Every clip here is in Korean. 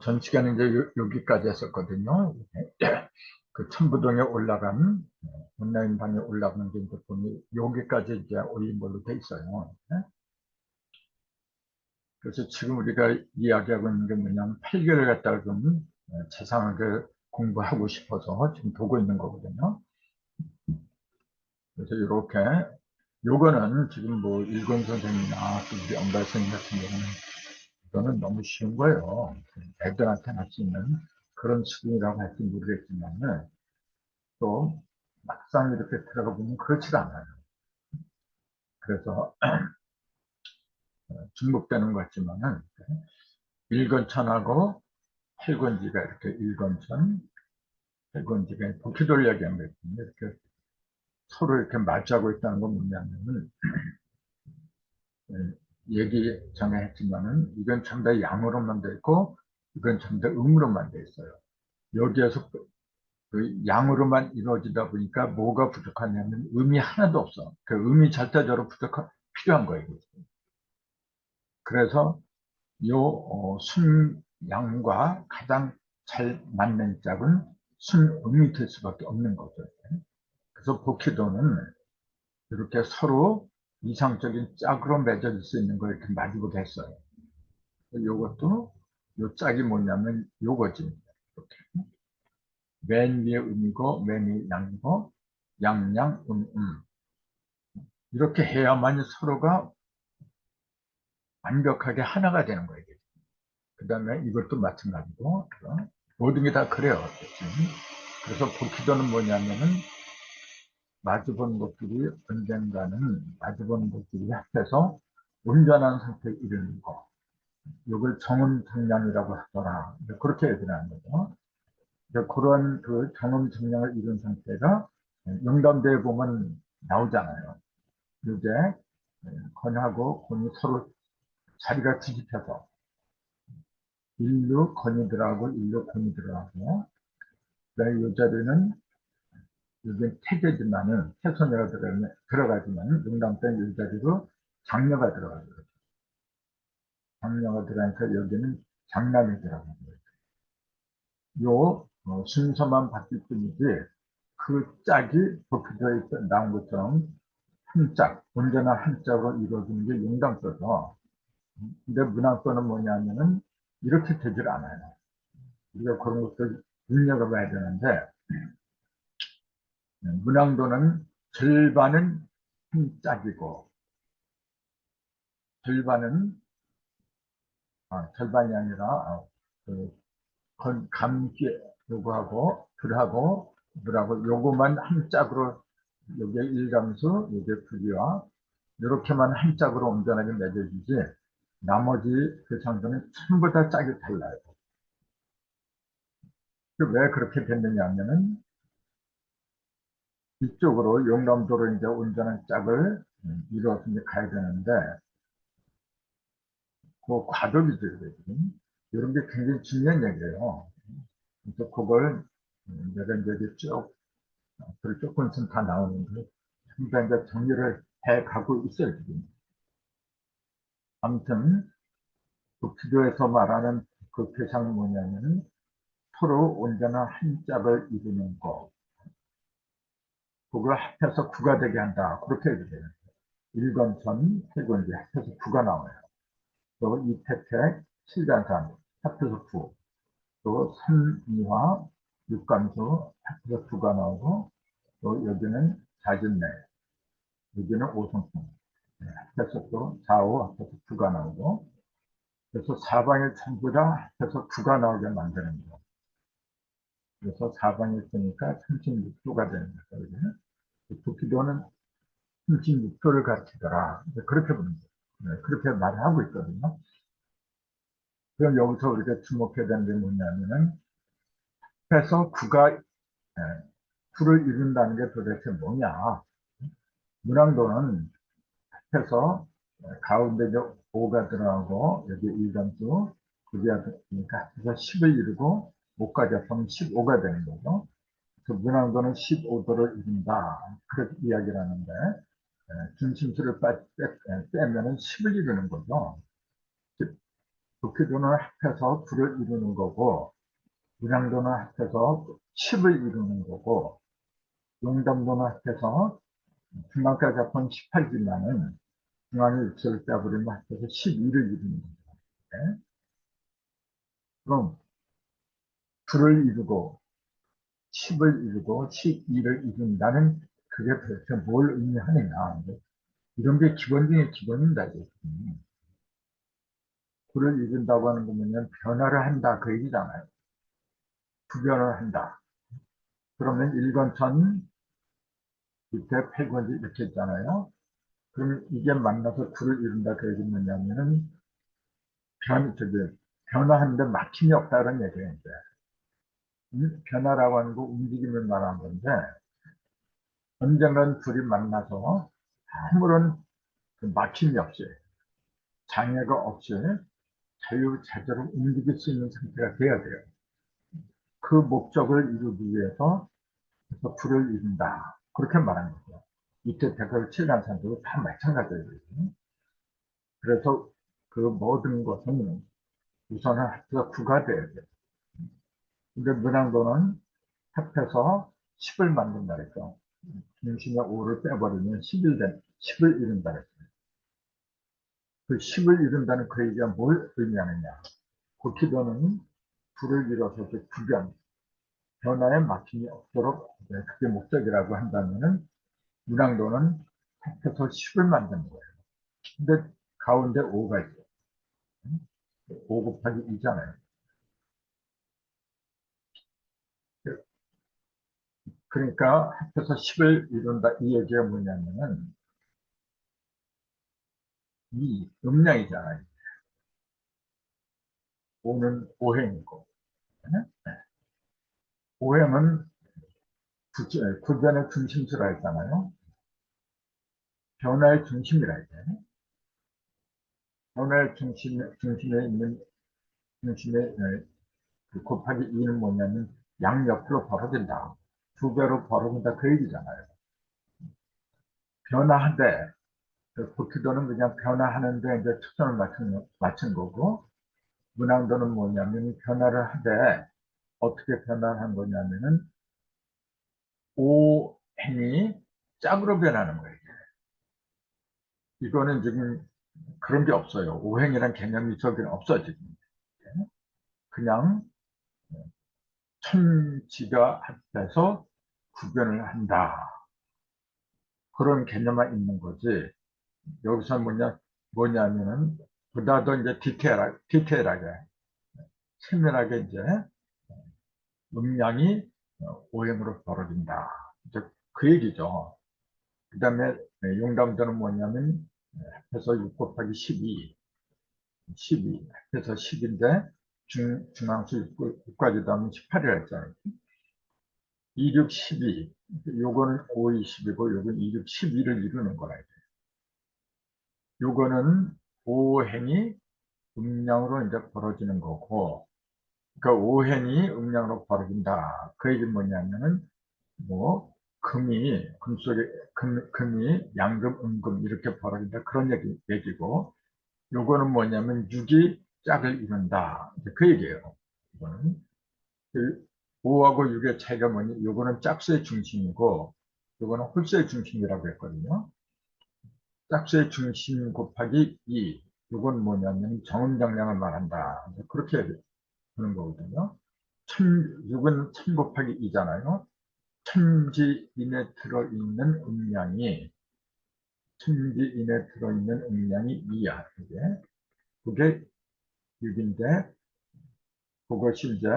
전 시간에 이제 여기까지 했었거든요. 그 천부동에 올라간 온라인 방에 올라가는 게 이제 보니 여기까지 이제 올린 걸로 돼 있어요. 그래서 지금 우리가 이야기하고 있는 게 뭐냐면 8개월 갖다가 좀 자상하게 공부하고 싶어서 지금 보고 있는 거거든요. 그래서 이렇게 요거는 지금 뭐 일권 선생이나 또 우리 엄바 선생님 같은 경우는 이거는 너무 쉬운 거예요. 애들한테 할 수 있는 그런 수준이라고 할지 모르겠지만 또 막상 이렇게 들어가 보면 그렇지가 않아요. 그래서 중복되는 것 같지만은 일권천하고 팔권지가 이렇게 일권천, 팔권지가 바퀴돌 이야기한 거거든요. 이렇게 서로 이렇게 맞이하고 있다는 건 뭐냐면은 얘기 전에 했지만은 이건 전부 다 양으로만 돼 있고 이건 전부 다 음으로만 돼 있어요. 여기에서 그 양으로만 이루어지다 보니까 뭐가 부족하냐면 음이 하나도 없어. 그 음이 절대적으로 필요한 거예요. 그래서 순양과 가장 잘 맞는 짝은 순음이 될 수밖에 없는 거죠. 그래서 복희도는 이렇게 서로 이상적인 짝으로 맺어질 수 있는 걸 이렇게 마주보게 했어요. 요것도 요 짝이 뭐냐면 요거지. 이렇게. 맨 위에 음이고 맨 위에 양이고 양양 이렇게 해야만 서로가 완벽하게 하나가 되는 거예요. 그 다음에 이것도 마찬가지고 모든 게 다 그래요. 그래서 복희도는 뭐냐면은 마주본 것들이 언젠가는 마주본 것들이 합해서 온전한 상태에 이르는 거. 이걸 정음정량이라고 하더라. 그렇게 얘기를 하는 거죠. 그런 그 정음정량을 이룬 상태가 영담대에 보면 나오잖아요. 이제 건하고 곤이 서로 자리가 뒤집혀서 일루 건이들하고 일루 곤이들하고 그다음에 이 자리는 여기 태제지만은 태소녀가 들어가지만은 영담대는 이 자리로 장녀가 들어가요. 장녀가 들어가니까 여기는 장남이 들어가요. 요 순서만 바뀔 뿐이지 그 짝이 도표되어 나온 것처럼 한 짝, 언제나 한 짝으로 이루어지는 게 용담서죠. 근데 문항서는 뭐냐면은 이렇게 되질 않아요. 우리가 그런 것들 눈여겨봐야 되는데 문항도는 절반은 한 짝이고 절반은 절반이 아니라 그 감기 요거하고 들하고 물하고 요거만 한 짝으로 요게 일감수, 요게 불이와 이렇게만 한 짝으로 온전하게 맺어지지 나머지 그 상도는 전부 다 짝이 달라요. 왜 그렇게 됐느냐 하면은 이쪽으로 용담도로 이제 온전한 짝을 이루어서 이제 가야 되는데 그 과도기죠. 지금 이런 게 굉장히 중요한 얘기예요. 그래서 그걸 내가 이제 쭉 글 조금씩 다 나오는데 항상 이제 정리를 해 가고 있어요. 지금. 아무튼 그 기도에서 말하는 그 표상은 뭐냐면은 서로 온전한 한 짝을 이루는 거. 그걸 합해서 구가 되게 한다. 그렇게 얘기해요. 일권천, 태권지 합해서 구가 나와요. 또 이태택, 칠간산 합해서 구. 또 삼이화, 육감수 합해서 구가 나오고 또 여기는 자진내, 여기는 오성풍. 합해서 또 좌우 합해서 구가 나오고 그래서 사방에 전부 다 합해서 구가 나오게 만드는 거. 그래서 사방에 있으니까 36도가 되는 거죠. 부기도는 36도를 가르치더라. 그렇게 보는 거예요. 그렇게 말을 하고 있거든요. 그럼 여기서 우리가 주목해야 되는 게 뭐냐면은 해서 구를 이룬다는 게 도대체 뭐냐. 문항도는 해서 가운데 5가 들어가고 여기 일감수 9가 들어가니까 해서 10을 이루고 5까지 합하면 15가 되는 거죠. 그 문항도는 15도를 이룬다. 그렇게 이야기를 하는데 중심수를 빼면은 10을 이루는 거죠. 도쿄도는 합해서 9를 이루는 거고, 문양도는 합해서 10을 이루는 거고, 용담도는 합해서 중간까지 합한 18지만은 중앙에 육설을 빼버리면 합해서 12를 이루는 거예요. 그럼 9를 이루고 10을 이루고 12를 이룬다는 그게 도대체 뭘 의미하느냐. 이런 게 기본 중에 기본입니다. 9를 이룬다고 하는 거면 변화를 한다 그 얘기잖아요. 구별을 한다. 그러면 일권천 밑에 패권지 이렇게 있잖아요. 그럼 이게 만나서 9를 이룬다 그 얘기는 뭐냐면은 변화하는데 막힘이 없다는 얘기예요. 변화라고 하는 거 움직임을 말하는 건데 언젠간 둘이 만나서 아무런 그 막힘이 없이 장애가 없이 자유자재로 움직일 수 있는 상태가 돼야 돼요. 그 목적을 이루기 위해서 불을 이룬다. 그렇게 말하는 거죠. 이때 댓글 7간산도 다 마찬가지예요. 그래서 그 모든 것은 우선은 합해서 9가 돼야 돼요. 근데 문항도는 합해서 10을 만든다 그랬죠. 중심에 5를 빼버리면 10을 이룬다 그랬어요. 그 10을 이룬다는 그 얘기가 뭘 의미하느냐. 고키도는 불을 이뤄서 구변, 변화에 막힘이 없도록 그게 목적이라고 한다면은 문항도는 합해서 10을 만드는 거예요. 근데 가운데 5가 있어요. 5 곱하기 2잖아요. 그러니까 합해서 10을 이룬다 이 얘기가 뭐냐면은 이 음량이잖아요. 5는 오행이고 오행은 구변의 중심수라 했잖아요. 변화의 중심이라 했잖아요. 변화의 중심에 있는 중심에 그 곱하기 2는 뭐냐면 양옆으로 벌어진다. 2배로 벌어진다 그 얘기잖아요. 변화하되 그 고키도는 그냥 변화하는데 이제 초점을 맞춘 거고 문항도는 뭐냐면 변화를 하되 어떻게 변화를 한 거냐면은 오행이 짝으로 변하는 거예요. 이거는 지금 그런 게 없어요. 오행이란 개념이 저기는 없어 지금. 그냥 천지가 합해서 구별을 한다. 그런 개념만 있는 거지. 여기서 뭐냐면은 보다 더 이제 디테일하게, 세밀하게 이제 음량이 오행으로 벌어진다. 이제 그 얘기죠. 그 다음에 용담도는 뭐냐면 합해서 6 곱하기 12 합해서 10인데 중앙수 6까지 더하면 18이라 했잖아요. 2, 6, 12 요거는 5, 20이고 요건 2, 6, 12를 이루는 거라. 요거는 오행이 음량으로 이제 벌어지는 거고 그 오행이 음량으로 벌어진다. 그 얘기는 뭐냐면은 뭐 금이 양금, 음금 이렇게 벌어진다. 그런 얘기고 요거는 뭐냐면 6이 짝을 이룬다. 그 얘기예요. 이거는. 5하고 6의 차이가 뭐니? 요거는 짝수의 중심이고 요거는 홀수의 중심이라고 했거든요. 짝수의 중심 곱하기 2. 요건 뭐냐면 정음정량을 말한다. 그렇게 하는 거거든요. 6은 1000 곱하기 2잖아요. 천지인에 들어있는 음량이 천지인에 들어있는 음량이 2야. 그게 6인데 그것이 이제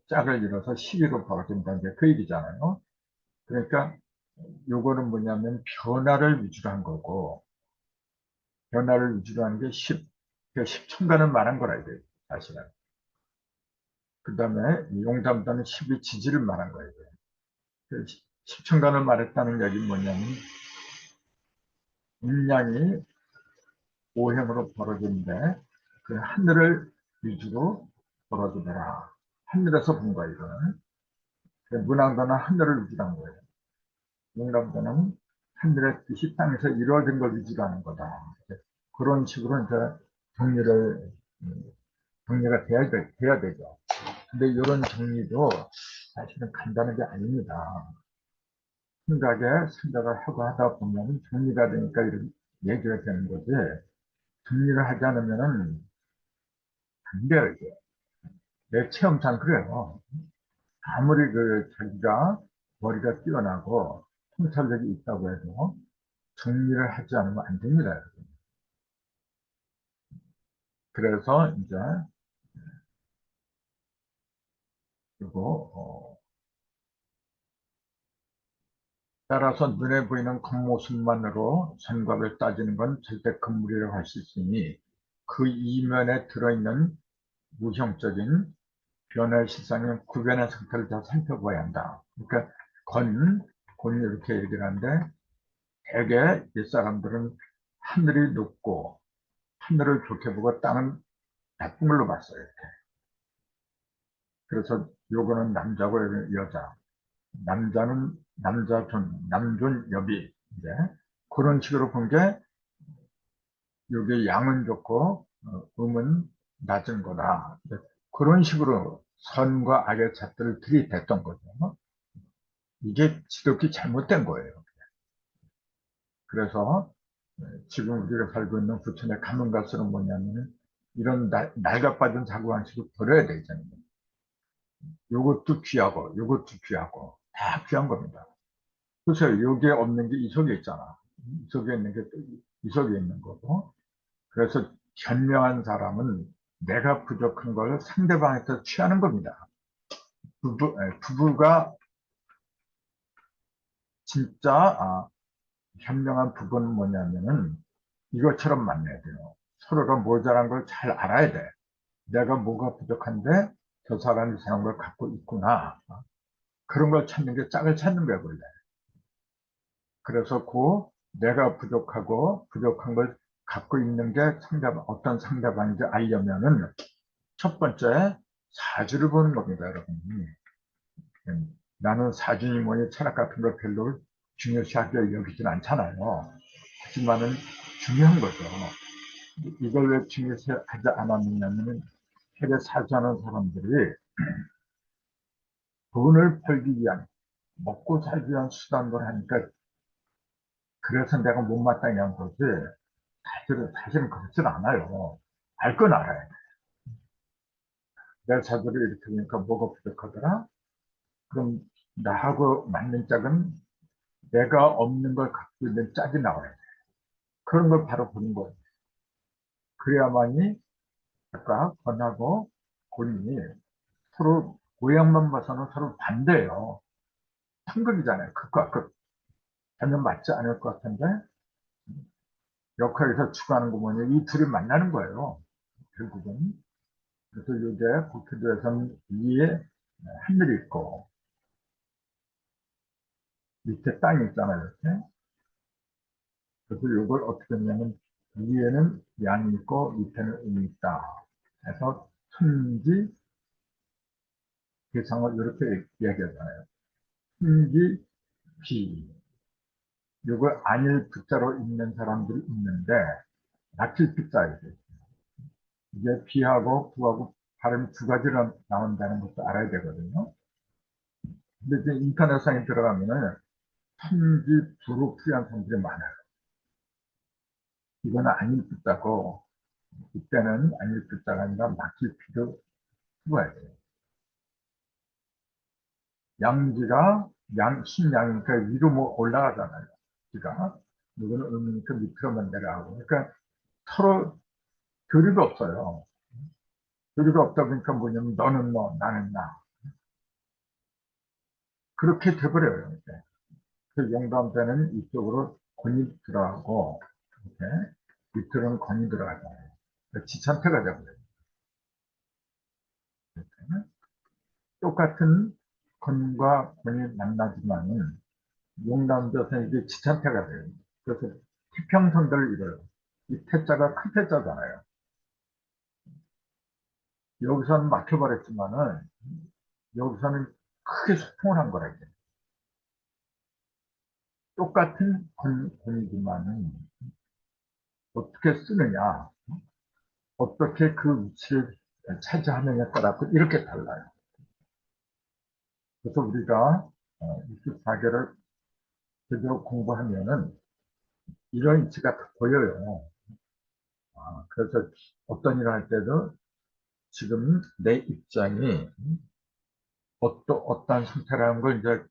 짝을 이뤄서 12로 벌어진다는 게 그 얘기잖아요. 그러니까 요거는 뭐냐면 변화를 위주로 한 거고 변화를 위주로 하는 게 10. 그 10첨가는 말한 거라 이거예요. 사실은. 그 다음에 용담도는 10의 지지를 말한 거예요. 10첨가를 말했다는 얘기는 뭐냐면 음량이 오행으로 벌어지는데 그 하늘을 위주로 벌어지더라. 하늘에서 본 거야 이거는. 문항도는 하늘을 위주로 한 거예요. 용담도는 하늘의 뜻이 땅에서 이루어진 걸 위주로 하는 거다. 그런 식으로 이제 정리를 정리가 돼야 되죠. 근데 이런 정리도 사실은 간단한 게 아닙니다. 생각을 하고 하다 보면 정리가 되니까 이렇게 얘기가 되는 거지. 정리를 하지 않으면은 안 돼요, 이게. 내 체험상 그래요. 아무리 자기가 머리가 뛰어나고 통찰력이 있다고 해도 정리를 하지 않으면 안 됩니다, 여러분. 그래서 이제, 그리고, 따라서 눈에 보이는 겉모습만으로 생각을 따지는 건 절대 금물이라고 할 수 있으니 그 이면에 들어있는 무형적인 변화의 실상의 구변의 상태를 더 살펴봐야 한다. 그러니까 곤 이렇게 얘기를 하는데 대개 이 사람들은 하늘이 높고 하늘을 좋게 보고 땅은 나쁜 걸로 봤어요. 이렇게. 그래서 요거는 남자고 여자, 남자는 남존 여비 이제 그런 식으로 본 게 요게 양은 좋고 음은 낮은 거다. 그런 식으로 선과 악의 잣들을 들이댔던 거죠. 이게 지독히 잘못된 거예요. 그래서 지금 우리가 살고 있는 부천의 가면 갈수록 뭐냐면 이런 낡아빠진 사고방식을 버려야 되잖아요. 요것도 귀하고 요것도 귀하고 다 귀한 겁니다. 그래서 여기에 없는 게 이 속에 있잖아. 이 속에 있는 게 또 이 속에 있는 거고. 그래서 현명한 사람은 내가 부족한 걸 상대방한테 취하는 겁니다. 부부가 진짜 현명한 부부는 뭐냐면은 이것처럼 만나야 돼요. 서로가 모자란 걸 잘 알아야 돼. 내가 뭐가 부족한데 저 사람이 이상한 걸 갖고 있구나. 그런 걸 찾는 게 짝을 찾는 거야, 원래. 그래서 내가 부족하고 부족한 걸 갖고 있는 게 어떤 상대방인지 알려면은 첫 번째 사주를 보는 겁니다, 여러분. 나는 사주니 뭐니 철학 같은 걸 별로 중요시하게 여기진 않잖아요. 하지만은 중요한 거죠. 이걸 왜 중요시하지 않았느냐면은 세계 사주하는 사람들이 돈을 벌기 위한, 먹고 살기 위한 수단을 하니까 그래서 내가 못마땅히 한 거지. 사실은 그렇진 않아요. 알 건 알아야 돼. 내 사주를 이렇게 보니까 뭐가 부족하더라? 그럼 나하고 맞는 짝은 내가 없는 걸 갖고 있는 짝이 나와야 돼. 그런 걸 바로 보는 거예요. 그래야만이 아까 권하고 곤이 서로 모양만 봐서는 서로 반대예요. 상극이잖아요. 극과 극. 전혀 맞지 않을 것 같은데 역할에서 추구하는 거 뭐냐. 이 둘이 만나는 거예요. 결국은. 그래서 이제 국회도에서는 위에 하늘이 있고 밑에 땅이 있잖아요. 이렇게. 그래서 이걸 어떻게 하냐면 위에는 양이 있고 밑에는 음이 있다. 그래서 천지 개상을 이렇게 이야기하잖아요. 천지 비. 이걸 안일 부자로 읽는 사람들이 있는데 낚일 비자예요. 이게 비하고 부하고 발음이 두 가지로 나온다는 것도 알아야 되거든요. 근데 이제 인터넷상에 들어가면은 천지 부로 풀이한 사람들이 많아요. 이거는 안일 비자고 이때는 안일 비자가 아니라 낚일 비도 부어야 돼요. 양지가 신양이니까 위로 뭐 올라가잖아요. 지가 누구는 음이니까 밑으로만 내려가고. 그러니까 서로 교류가 없어요. 교류가 없다 보니까 뭐냐면 너는 너, 나는 나. 그렇게 돼버려요. 이제. 그 용담대는 이쪽으로 권이 들어가고, 이렇게 밑으로는 권이 들어가잖아요. 지천태가 돼버려요. 똑같은 권과 권이 만나지만은 용담대에서는 이게 지천태가 돼요. 그래서 태평성대를 이뤄요. 이 태자가 큰 태자잖아요. 여기서는 막혀버렸지만은 여기서는 크게 소통을 한 거라 이게. 똑같은 권이지만은 어떻게 쓰느냐, 어떻게 그 위치를 차지하느냐에 따라 이렇게 달라요. 그래서 우리가 24개를 제대로 공부하면은 이런 이치가 다 보여요. 그래서 어떤 일을 할 때도 지금 내 입장이 어떤 상태라는 걸 이제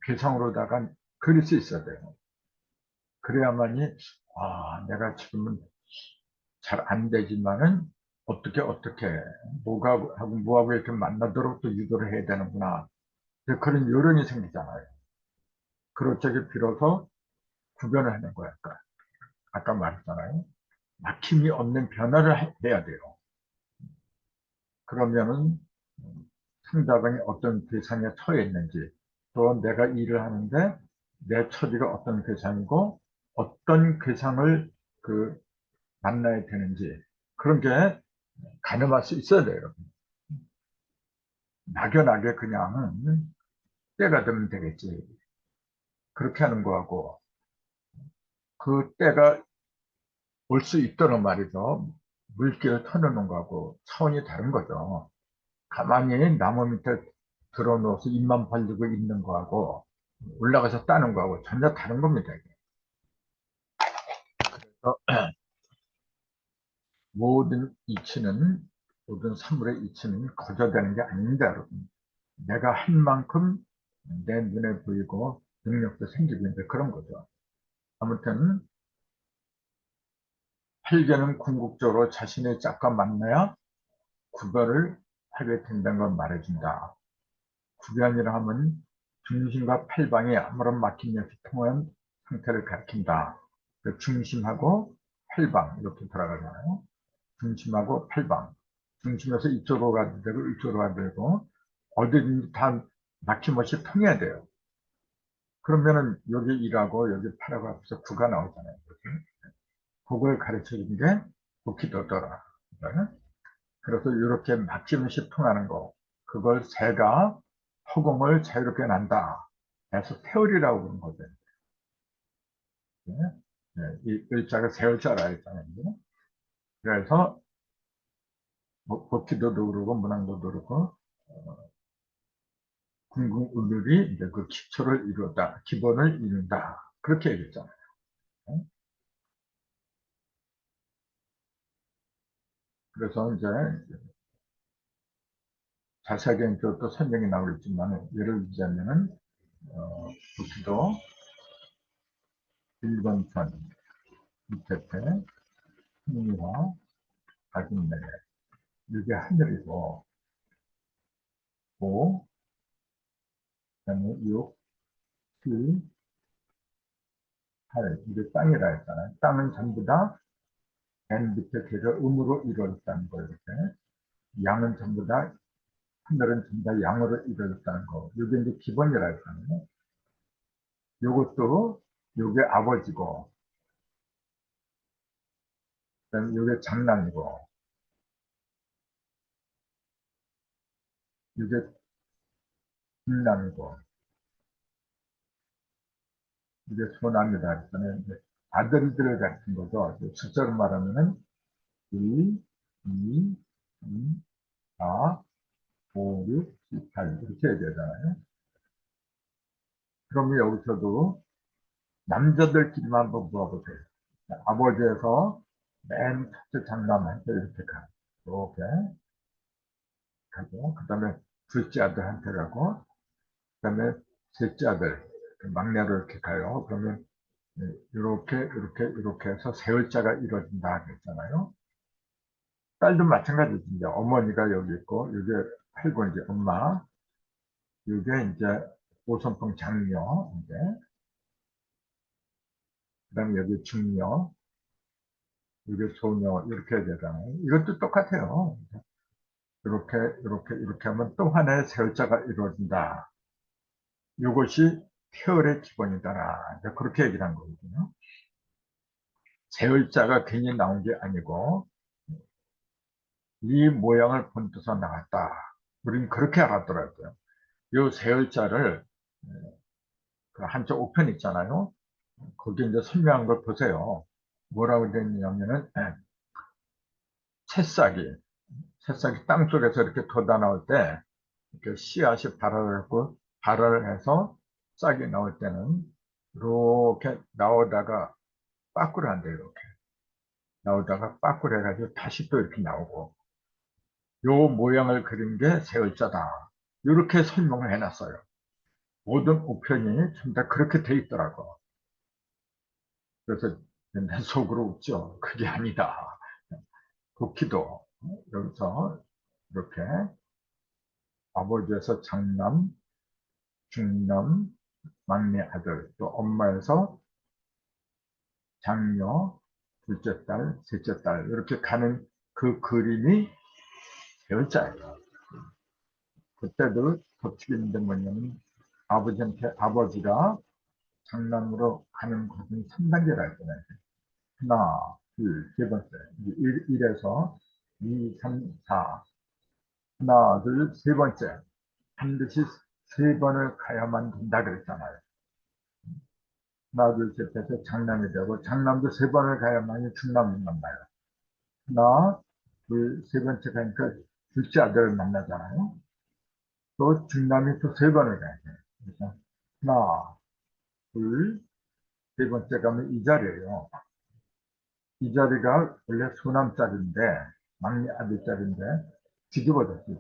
괴상으로다가 그릴 수 있어야 돼요. 그래야만이, 내가 지금은 잘 안 되지만은 어떻게 뭐가 하고 뭐하고 이렇게 만나도록 또 유도를 해야 되는구나. 그런 요령이 생기잖아요. 그럴 적에 비로소 구별을 하는 거야. 아까 말했잖아요. 막힘이 없는 변화를 해야 돼요. 그러면은 상대방이 어떤 대상에 처해 있는지, 또 내가 일을 하는데 내 처지가 어떤 대상이고 어떤 대상을 만나야 되는지, 그런 게 가늠할 수 있어야 돼요. 여러분. 막연하게 그냥 때가 되면 되겠지. 그렇게 하는 거하고 그 때가 올 수 있도록 말이죠. 물기를 터놓는 거하고 차원이 다른 거죠. 가만히 나무 밑에 들어놓아서 입만 벌리고 있는 거하고 올라가서 따는 거하고 전혀 다른 겁니다. 이게. 그래서 모든 이치는, 모든 사물의 이치는 거저되는 게 아닙니다, 여러분. 내가 한 만큼 내 눈에 보이고 능력도 생기고 있는데 그런 거죠. 아무튼 팔견은 궁극적으로 자신의 짝과 만나야 구별을 하게 된다는 걸 말해준다. 구별이라 하면 중심과 팔방에 아무런 막힘이 없이 통한 상태를 가리킨다. 중심하고 팔방 이렇게 돌아가잖아요. 중심하고 팔방. 중심에서 이쪽으로 가도 되고 이쪽으로 가도 되고 어디든지 다 막힘없이 통해야 돼요. 그러면은 여기 1하고 여기 8하고 앞에서 9가 나오잖아요. 그걸 가르쳐 주는 게 도키도더라. 그래서 이렇게 막힘없이 통하는 거, 그걸 새가 허공을 자유롭게 난다. 그래서 태울이라고 부르는 거죠. 네? 네, 이 글자가 세울자라 했잖아요. 그래서 도키도도 그러고 문항도도 그렇고 궁극의률이 이제 그 기초를 이루었다, 기본을 이룬다. 그렇게 얘기했잖아요. 그래서 이제 자세하게 또 설명이 나오겠지만, 예를 들자면은, 도키도 1번 편, 밑에 태, 흥미와 각인내, 이게 하늘이고, 5, 그다음에 6, 7, 8, 이게 땅이라 했잖아요. 땅은 전부 다 맨 밑에 태가 음으로 이루어졌다는 거, 이렇게. 양은 전부 다, 하늘은 전부 다 양으로 이루어졌다는 거. 이게 이제 기본이라 했잖아요. 요것도, 요게 아버지고, 그다음에 요게 장남이고, 요게長남이고, 이게 소남이다 했잖아요. 아들들을 가르친 거죠. 숫자로 말하면은 1, 2, 3, 4, 5, 6, 7, 8 이렇게 해야 되잖아요. 그러면 여기서도 남자들끼리만 한번 물어보세요. 아버지에서 맨 첫째 장남한테 이렇게 가. 이렇게 가고, 그 다음에 둘째 아들한테 가고, 그 다음에 셋째 아들, 막내로 이렇게 가요. 그러면 이렇게 해서 세월자가 이루어진다 그랬잖아요. 딸도 마찬가지죠. 이제 어머니가 여기 있고, 이게 팔고 이제 엄마, 이게 이제 오손풍 장녀, 이제, 그 다음에 여기 중녀, 이게 소녀, 이렇게 해야 되잖아요. 이것도 똑같아요. 이렇게 하면 또 하나의 세월자가 이루어진다. 이것이 태열의 기본이다. 그렇게 얘기를 한 거거든요. 세월자가 괜히 나온 게 아니고, 이 모양을 본떠서 나왔다. 우리는 그렇게 알았더라고요. 이 세월자를 그 한쪽 우편 있잖아요. 거기 이제 설명한 걸 보세요. 뭐라고 되어 있냐면은 새싹이 새싹이 땅 속에서 이렇게 돋아 나올 때, 이렇게 씨앗이 발화를 해서 싹이 나올 때는, 이렇게 나오다가 빠꾸를 한대요, 이렇게. 나오다가 빠꾸를 해가지고 다시 또 이렇게 나오고, 요 모양을 그린 게 새을자다. 이렇게 설명을 해놨어요. 모든 우편이 전부 다 그렇게 돼 있더라고. 그래서 맨날 속으로 웃죠. 그게 아니다. 도끼도 여기서 이렇게 아버지에서 장남, 중남, 막내 아들, 또 엄마에서 장녀, 둘째 딸, 셋째 딸 이렇게 가는 그 그림이 열자예요. 그때도 덧치기 있는데 뭐냐면 아버지가 장남으로 가는 과정이 3단계라 했잖아요. 하나, 둘, 세 번째. 1에서 2, 3, 4. 하나, 둘, 세 번째. 반드시 세 번을 가야만 된다 그랬잖아요. 하나, 둘, 셋 해서 장남이 되고, 장남도 세 번을 가야만이 중남을 만나요. 하나, 둘, 세 번째 가니까 둘째 아들을 만나잖아요. 또 중남이 또 세 번을 가야 돼요. 그래서 하나, 둘, 세 번째 가면 이 자리예요. 이 자리가 원래 소남자리인데, 막내 아들자리인데, 뒤집어졌어요.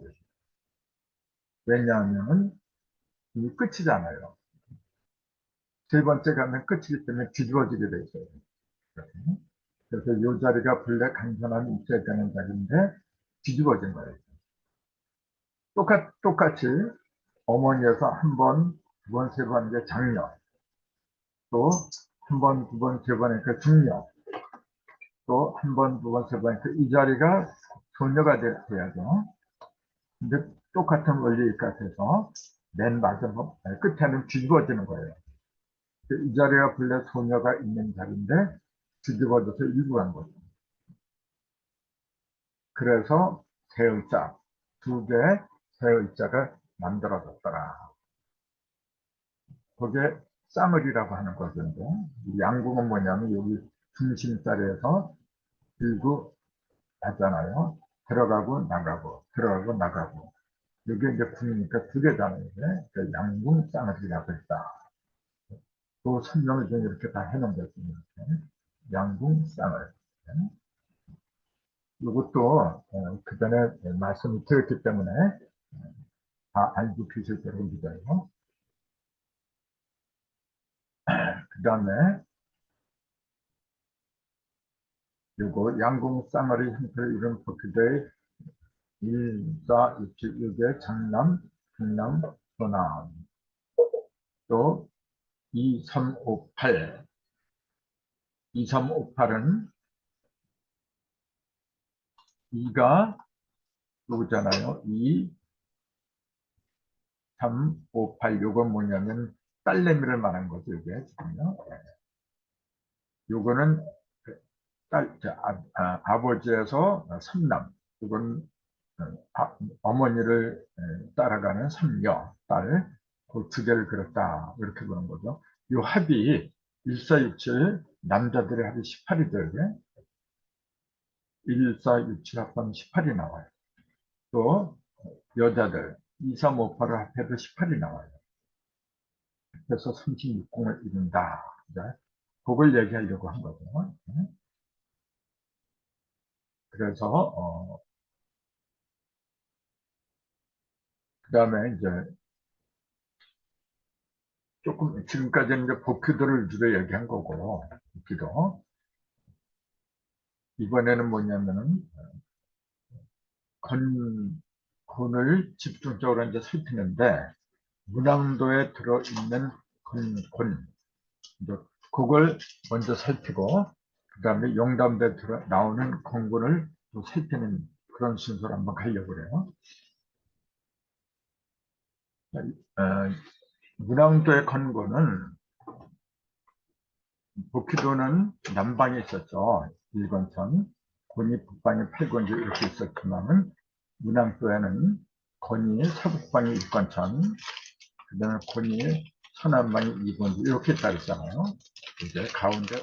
왜냐하면, 이 끝이잖아요. 세 번째 가면 끝이기 때문에 뒤집어지게 돼 있어요. 그래서 이 자리가 본래 간선함이 있어야 되는 자리인데, 뒤집어진 거예요. 똑같이 어머니에서 한 번, 두 번, 세 번, 이제 장녀, 또 한 번, 두 번, 세 번이니까 중녀, 또 한 번, 두 번, 세 번이니까 이 자리가 소녀가 돼야죠. 근데 똑같은 원리 같아서 맨 마지막 끝에는 뒤집어지는 거예요. 이 자리가 본래 소녀가 있는 자리인데 뒤집어져서 일부 간 거죠. 그래서 새의자, 두 개의 새의자가 만들어졌더라. 그게 쌍을이라고 하는 거던데, 양궁은 뭐냐면 여기 중심자리에서 들고 하잖아요. 들어가고 나가고, 들어가고 나가고. 이게 이제 궁이니까 두 개잖아요. 그 양궁 쌍을이라고 했다. 그 설명을 좀 이렇게 다 해놓은 거죠. 양궁 쌍을. 이것도 그 전에 말씀을 드렸기 때문에 다 알고 계실 거라고 믿어요. 그 다음에 요거 양궁 쌍어리 형태를 이룬 포크대의 1, 4, 6, 7, 6의 장남, 중남, 소남, 또 2, 3, 5, 8. 2, 3, 5, 8은 2가 요거잖아요. 2, 3, 5, 8. 요건 뭐냐면 딸내미를 말한 거죠. 이게 지금요. 요거는 아버지에서 3남. 이건 어머니를 따라가는 삼녀, 딸, 그 두 개를 그렸다. 이렇게 보는 거죠. 이 합이 1467, 남자들의 합이 18이더라고요. 1467 합하면 18이 나와요. 또 여자들 2358을 합해도 18이 나와요. 그래서 36궁을 이룬다. 그걸 얘기하려고 한 거죠. 그래서 그 다음에 이제 조금 지금까지는 이제 복귀도를 주로 얘기한 거고, 복귀도 이번에는 뭐냐면은 건을 집중적으로 이제 살피는데 문항도에 들어있는 건, 이제 그걸 먼저 살피고 그 다음에 영담대에 나오는 건군을 또 살피는 그런 순서로 한번 가려고 그래요. 문항도의 건군은 복희도는 남방에 있었죠. 일권천, 권이 북방에 팔권지 이렇게 있었지만은 문항도에는 권이 서북방에 일권천, 그 다음에 권이 서남방에 이권지 이렇게 있다 그랬잖아요. 이제 가운데